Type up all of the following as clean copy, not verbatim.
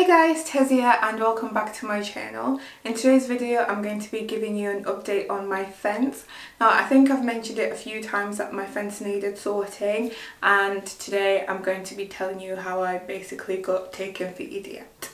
Hey guys, Tez here and welcome back to my channel. In today's video I'm going to be giving you an update on my fence. Now I think I've mentioned it a few times that my fence needed sorting, and today I'm going to be telling you how I basically got taken for idiot.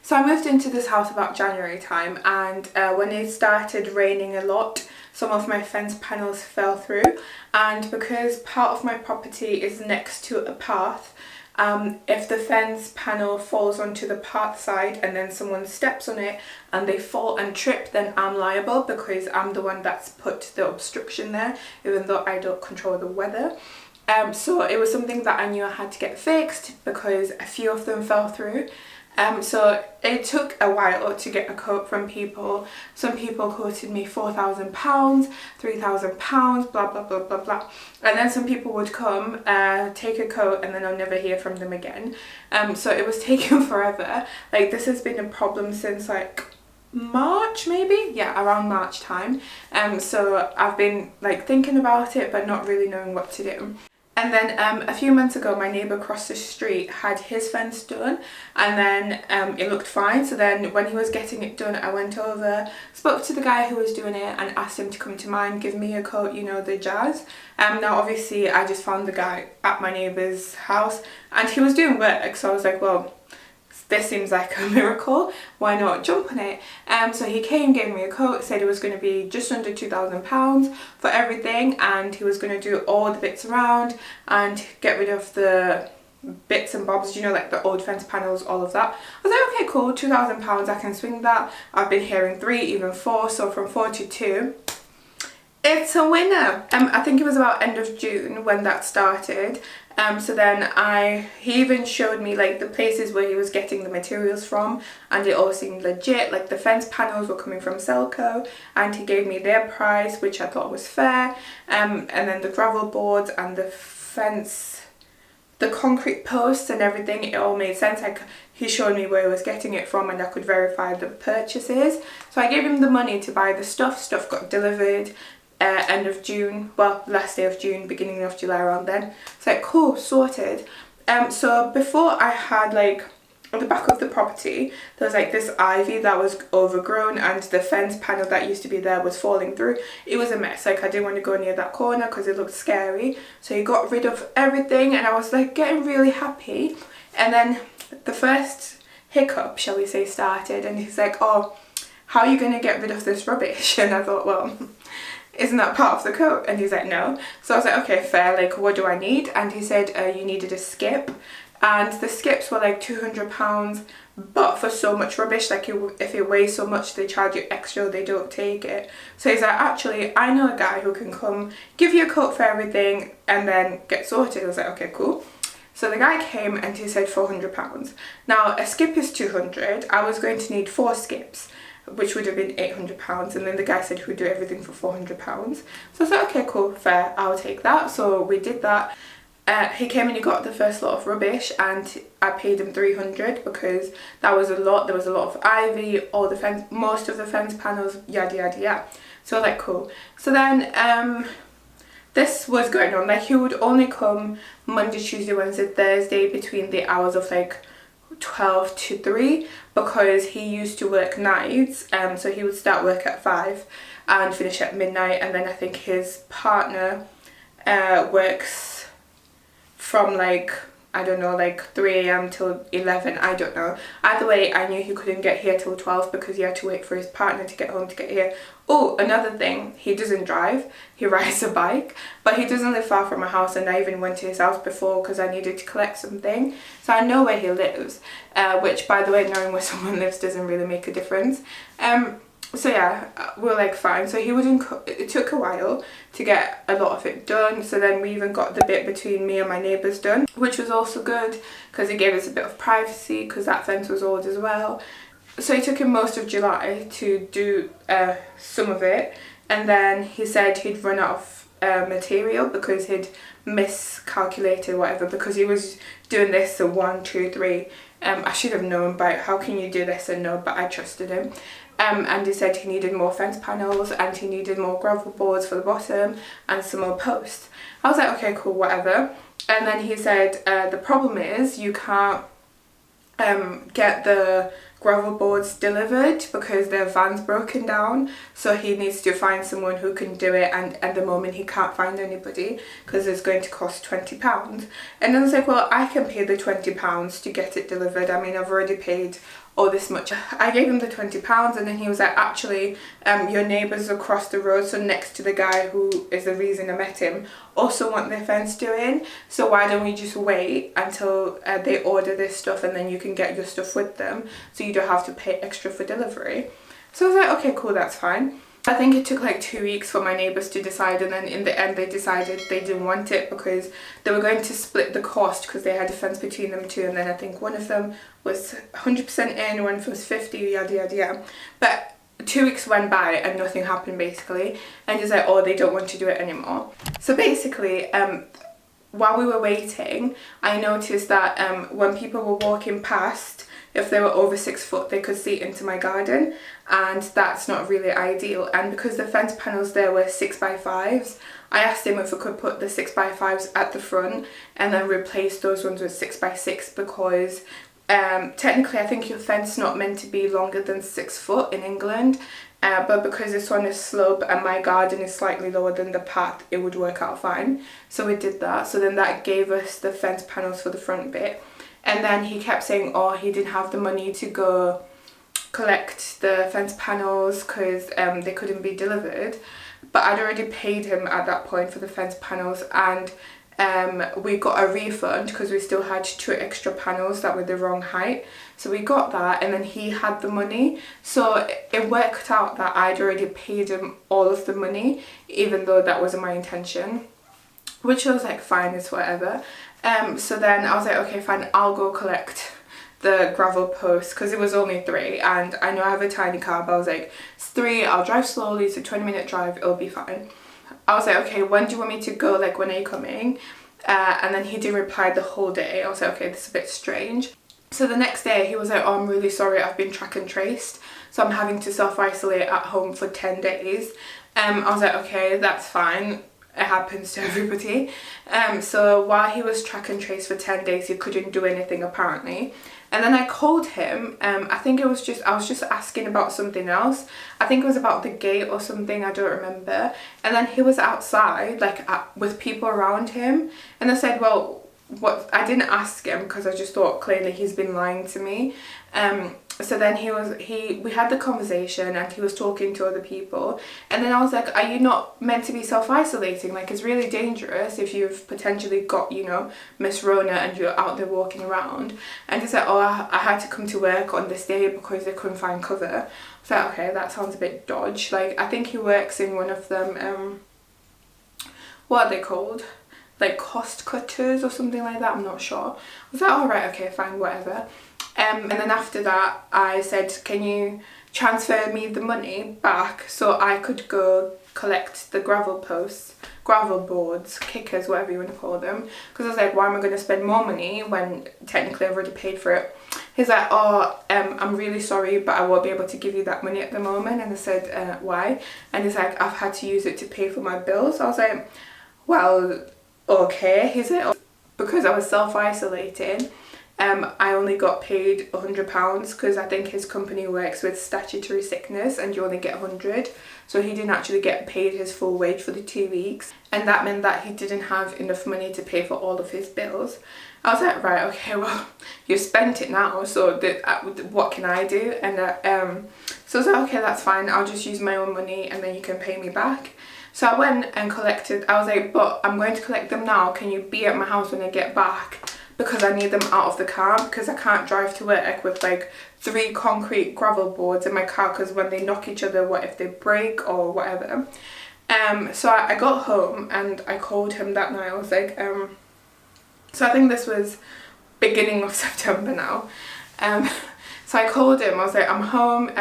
So I moved into this house about January time, and when it started raining a lot, some of my fence panels fell through, and because part of my property is next to a path, if the fence panel falls onto the path side and then someone steps on it and they fall and trip, then I'm liable because I'm the one that's put the obstruction there, even though I don't control the weather. So it was something that I knew I had to get fixed because a few of them fell through. So it took a while to get a quote from people. Some people quoted me £4,000, £3,000, blah blah blah blah blah. And then some people would come, take a quote, and then I'll never hear from them again. So it was taking forever. Like, this has been a problem since like March, maybe? Yeah, around March time. So I've been like thinking about it but not really knowing what to do. And then a few months ago my neighbour across the street had his fence done, and then it looked fine. So then when he was getting it done, I went over, spoke to the guy who was doing it and asked him to come to mine, give me a quote, you know, the jazz. Now obviously I just found the guy at my neighbour's house and he was doing work, so I was like, well, this seems like a miracle, why not jump on it? So he came, gave me a quote, said it was going to be just under £2,000 for everything, and he was going to do all the bits around and get rid of the bits and bobs, you know, like the old fence panels, all of that. I was like, okay, cool, £2,000, I can swing that. I've been hearing 3, even 4, so from 4 to 2. It's a winner. I think it was about end of June when that started. So then he even showed me like the places where he was getting the materials from, and it all seemed legit. Like the fence panels were coming from Selco, and he gave me their price, which I thought was fair. And then the gravel boards and the fence, the concrete posts and everything, it all made sense. Like, he showed me where he was getting it from and I could verify the purchases. So I gave him the money to buy the stuff. Stuff got delivered end of June, well, last day of June, beginning of July, around then. It's like, cool, sorted. So before, I had like on the back of the property there was like this ivy that was overgrown, and the fence panel that used to be there was falling through. It was a mess. Like, I didn't want to go near that corner because it looked scary, so he got rid of everything and I was like getting really happy. And then the first hiccup, shall we say, started, and he's like, oh, how are you going to get rid of this rubbish? And I thought, well, isn't that part of the quote? And he's like, no. So I was like, okay, fair, like, what do I need? And he said you needed a skip, and the skips were like £200, but for so much rubbish, like if it weighs so much they charge you extra, they don't take it. So he's like, actually, I know a guy who can come give you a quote for everything and then get sorted. I was like, okay, cool. So the guy came and he said £400. Now a skip is 200. I was going to need 4 skips, which would have been £800, and then the guy said he would do everything for £400. So I was like, okay, cool, fair, I'll take that. So we did that. He came and he got the first lot of rubbish, and I paid him £300 because that was a lot. There was a lot of ivy, all the fence, most of the fence panels, yada yada yada. So I was like, cool. So then this was going on. Like, he would only come Monday, Tuesday, Wednesday, Thursday between the hours of like 12 to 3 because he used to work nights. So he would start work at 5 and finish at midnight, and then I think his partner works from like, I don't know, like 3 a.m. till 11, I don't know. Either way, I knew he couldn't get here till 12 because he had to wait for his partner to get home to get here. Oh, another thing, he doesn't drive, he rides a bike, but he doesn't live far from my house, and I even went to his house before because I needed to collect something. So I know where he lives, which, by the way, knowing where someone lives doesn't really make a difference. So yeah, we're like fine. So he wouldn't, it took a while to get a lot of it done. So then we even got the bit between me and my neighbours done, which was also good because it gave us a bit of privacy because that fence was old as well. So it took him most of July to do some of it, and then he said he'd run out of material because he'd miscalculated whatever, because he was doing this so 1, 2, 3. I should have known, but how can you do this and no, but I trusted him. And he said he needed more fence panels and he needed more gravel boards for the bottom and some more posts. I was like, okay, cool, whatever. And then he said the problem is you can't get the gravel boards delivered because their van's broken down, so he needs to find someone who can do it, and at the moment he can't find anybody because it's going to cost £20. And I was like, well, I can pay the £20 to get it delivered. I mean, I've already paid all this much. I gave him the £20, and then he was like, actually, your neighbours across the road, so next to the guy who is the reason I met him, also want their fence doing, so why don't we just wait until they order this stuff, and then you can get your stuff with them, so you don't have to pay extra for delivery. So I was like, okay, cool, that's fine. I think it took like 2 weeks for my neighbours to decide, and then in the end they decided they didn't want it because they were going to split the cost because they had a fence between them two, and then I think one of them was 100% in, one was 50, yada yada yada. But 2 weeks went by and nothing happened basically, and it's like, oh, they don't want to do it anymore. So basically, while we were waiting, I noticed that when people were walking past, if they were over 6 foot, they could see into my garden, and that's not really ideal. And because the fence panels there were 6x5s, I asked him if we could put the 6x5s at the front and then replace those ones with 6x6, because technically I think your fence is not meant to be longer than 6 foot in England, but because it's on a slope and my garden is slightly lower than the path, it would work out fine. So we did that. So then that gave us the fence panels for the front bit. And then he kept saying, oh, he didn't have the money to go collect the fence panels because they couldn't be delivered. But I'd already paid him at that point for the fence panels, and we got a refund because we still had 2 extra panels that were the wrong height. So we got that, and then he had the money. So it worked out that I'd already paid him all of the money, even though that wasn't my intention, which I was like, fine, it's whatever. So then I was like, okay, fine, I'll go collect the gravel posts, because it was only 3, and I know I have a tiny car, but I was like, it's 3, I'll drive slowly, it's a 20-minute drive, it'll be fine. I was like, okay, when do you want me to go, like, when are you coming? And then he didn't reply the whole day. I was like, okay, this is a bit strange. So the next day he was like, oh, I'm really sorry, I've been track and traced, so I'm having to self-isolate at home for 10 days. I was like, okay, that's fine. It happens to everybody. So while he was track and trace for 10 days, he couldn't do anything apparently. And then I called him. I think I was just asking about something else. I think it was about the gate or something, I don't remember. And then he was outside, like with people around him. And I said, well, what? I didn't ask him because I just thought clearly he's been lying to me. So then we had the conversation, and he was talking to other people, and then I was like, are you not meant to be self-isolating? Like, it's really dangerous if you've potentially got, you know, Miss Rona and you're out there walking around. And he said, oh, I had to come to work on this day because they couldn't find cover. So okay, that sounds a bit dodge. Like, I think he works in one of them, what are they called? Like cost cutters or something like that, I'm not sure. I was like, all right, okay, fine, whatever. And then after that I said, can you transfer me the money back so I could go collect the gravel posts, gravel boards, kickers, whatever you want to call them, because I was like, why am I going to spend more money when technically I've already paid for it? He's like, oh, I'm really sorry, but I won't be able to give you that money at the moment. And I said, why? And he's like, I've had to use it to pay for my bills. I was like, well, okay. He's like, oh, because I was self-isolating, I only got paid £100 because I think his company works with statutory sickness and you only get 100, so he didn't actually get paid his full wage for the 2 weeks, and that meant that he didn't have enough money to pay for all of his bills. I was like, right, okay, well, you spent it now, so what can I do? And so I was like, okay, that's fine, I'll just use my own money and then you can pay me back. So I went and collected. I was like, but I'm going to collect them now, can you be at my house when I get back? Because I need them out of the car, because I can't drive to work with like 3 concrete gravel boards in my car, because when they knock each other, what if they break or whatever. So I got home and I called him that night. I was like, so I think this was beginning of September now. So I called him, I was like, I'm home,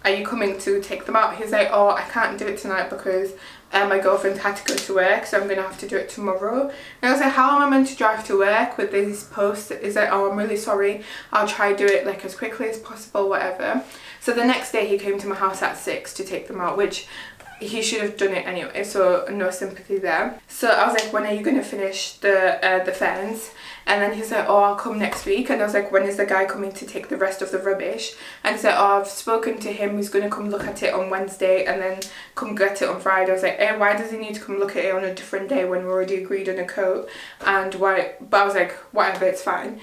are you coming to take them out? He's like, oh, I can't do it tonight because my girlfriend had to go to work, so I'm going to have to do it tomorrow. And I was like, how am I meant to drive to work with these posts? He's like, oh, I'm really sorry, I'll try do it like as quickly as possible, whatever. So the next day he came to my house at 6 to take them out, which he should have done it anyway, so no sympathy there. So I was like, when are you going to finish the fence? And then he said, oh, I'll come next week. And I was like, when is the guy coming to take the rest of the rubbish? And he said, oh, I've spoken to him, he's going to come look at it on Wednesday and then come get it on Friday. I was like, why does he need to come look at it on a different day when we already agreed on a coat? And why? But I was like, whatever, it's fine.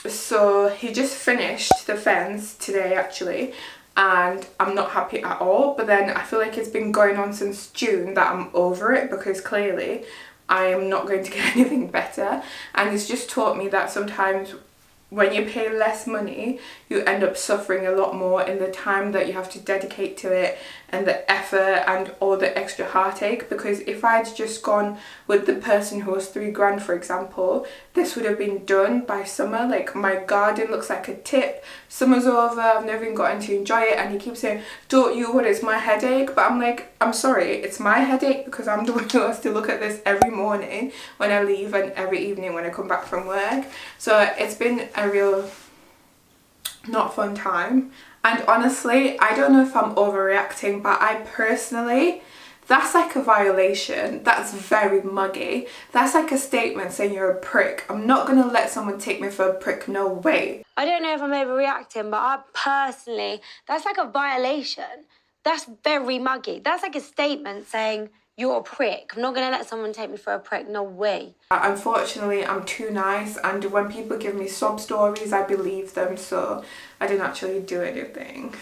So he just finished the fence today actually, and I'm not happy at all. But then I feel like it's been going on since June that I'm over it, because clearly I am not going to get anything better. And it's just taught me that sometimes when you pay less money, you end up suffering a lot more in the time that you have to dedicate to it, and the effort and all the extra heartache. Because if I'd just gone with the person who was £3 grand, for example, this would have been done by summer. Like, my garden looks like a tip, summer's over, I've never even gotten to enjoy it. And he keeps saying, don't you worry, it's my headache. But I'm like, I'm sorry, it's my headache because I'm the one who has to look at this every morning when I leave and every evening when I come back from work. So it's been a real not fun time. And honestly, I don't know if I'm overreacting, but I personally, that's like a violation. That's very muggy. That's like a statement saying you're a prick. I'm not gonna let someone take me for a prick, no way. I don't know if I'm overreacting, but I personally, that's like a violation. That's very muggy. That's like a statement saying you're a prick. I'm not gonna let someone take me for a prick, no way. Unfortunately, I'm too nice, and when people give me sob stories, I believe them, so I didn't actually do anything.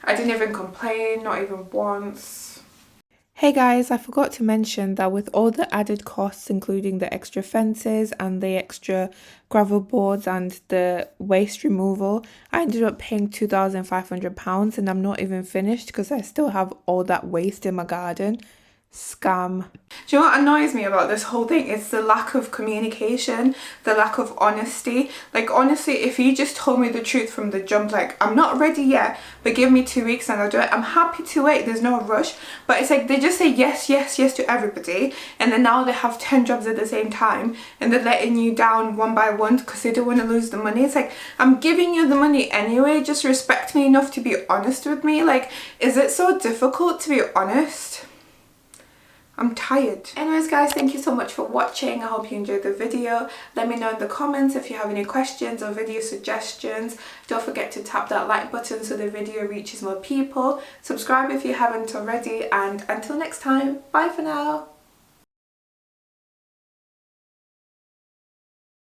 I didn't even complain, not even once. Hey guys, I forgot to mention that with all the added costs, including the extra fences and the extra gravel boards and the waste removal, I ended up paying £2,500, and I'm not even finished because I still have all that waste in my garden. Scam. Do you know what annoys me about this whole thing? It's the lack of communication, the lack of honesty. Like, honestly, if he just told me the truth from the jump, like, I'm not ready yet, but give me 2 weeks and I'll do it, I'm happy to wait, there's no rush. But it's like they just say yes, yes, yes to everybody, and then now they have 10 jobs at the same time and they're letting you down one by one because they don't want to lose the money. It's like, I'm giving you the money anyway, just respect me enough to be honest with me. Like, is it so difficult to be honest? I'm tired. Anyways guys, thank you so much for watching. I hope you enjoyed the video. Let me know in the comments if you have any questions or video suggestions. Don't forget to tap that like button so the video reaches more people. Subscribe if you haven't already, and until next time, bye for now.